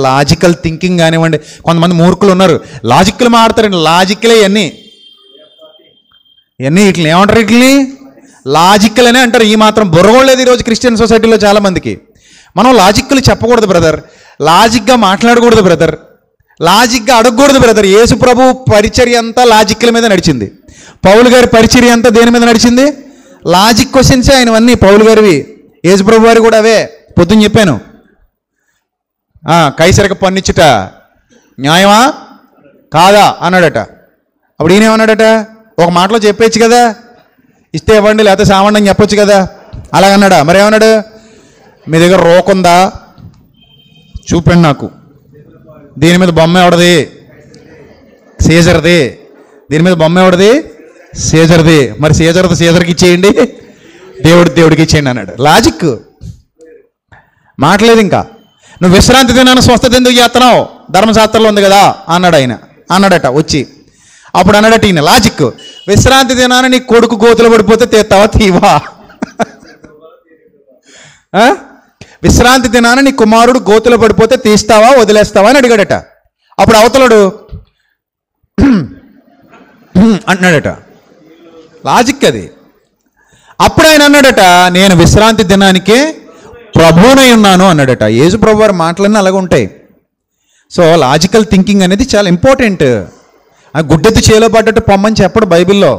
Logical thinking కానివ్వండి. కొంతమంది మూర్ఖులు ఉన్నారు, లాజిక్లు మాడతారండి. లాజిక్లే ఇవన్నీ ఇట్లా ఏమంటారు, వీటిని లాజికల్ అనే అంటారు. ఈ మాత్రం బుర్రగోలేదు ఈరోజు క్రిస్టియన్ సొసైటీలో చాలామందికి. మనం లాజిక్లు చెప్పకూడదు బ్రదర్, లాజిక్గా మాట్లాడకూడదు బ్రదర్, లాజిక్గా అడగకూడదు బ్రదర్. యేసు ప్రభు పరిచర్య అంతా లాజిక్ల మీద నడిచింది. పౌలు గారి పరిచర్య అంతా దేని మీద నడిచింది? లాజిక్ క్వశ్చన్సే ఆయనవన్నీ. పౌలు గారివి, యేసు ప్రభు వారి కూడా అవే. పొద్దున్న చెప్పాను, కైసరికి పన్నిచ్చుట న్యాయమా కాదా అన్నాడట. అప్పుడు ఈయనేమన్నాడట, ఒక మాటలో చెప్పేచ్చు కదా, ఇస్తే ఇవ్వండి లేకపోతే సావండి అని చెప్పొచ్చు కదా. అలాగన్నాడా? మరి ఏమన్నాడు? మీ దగ్గర రోకుందా చూపండి నాకు, దీని మీద బొమ్మ ఎవడది? సీజర్ది. దీని మీద బొమ్మ ఎవడది? సీజర్ది. మరి సీజర్ది సీజర్కి ఇచ్చేయండి, దేవుడికి ఇచ్చేయండి అన్నాడు. లాజిక్ మాటలేదు. ఇంకా నువ్వు విశ్రాంతి దినాన్ని స్వస్థత ఎందుకు చేస్తున్నావు, ధర్మశాస్త్రంలో ఉంది కదా అన్నాడట వచ్చి. అప్పుడు అన్నాడట ఈయన లాజిక్, విశ్రాంతి దినాన్ని నీ కొడుకు గోతులు పడిపోతే తీస్తావా తీవా? విశ్రాంతి దినాన్ని నీ కుమారుడు గోతులు పడిపోతే తీస్తావా వదిలేస్తావా అని అడిగాడట. అప్పుడు అవతలడు అంటున్నాడట. లాజిక్ అది. అప్పుడు ఆయన అన్నాడట, నేను విశ్రాంతి దినానికే ప్రభువునై ఉన్నాను అన్నాడట. యేసు ప్రభు వారి మాటలన్నీ అలాగ ఉంటాయి. సో లాజికల్ థింకింగ్ అనేది చాలా ఇంపార్టెంట్. గుడ్డెత్తి చేలో పడ్డట్టు పొమ్మని చెప్పడు బైబిల్లో.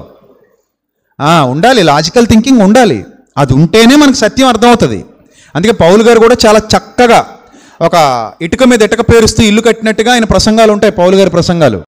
ఉండాలి, లాజికల్ థింకింగ్ ఉండాలి. అది ఉంటేనే మనకు సత్యం అర్థమవుతుంది. అందుకే పౌలు గారు కూడా చాలా చక్కగా ఒక ఇటుక మీద ఇటుక పేరుస్తూ ఇల్లు కట్టినట్టుగా ఆయన ప్రసంగాలు ఉంటాయి, పౌలు గారి ప్రసంగాలు.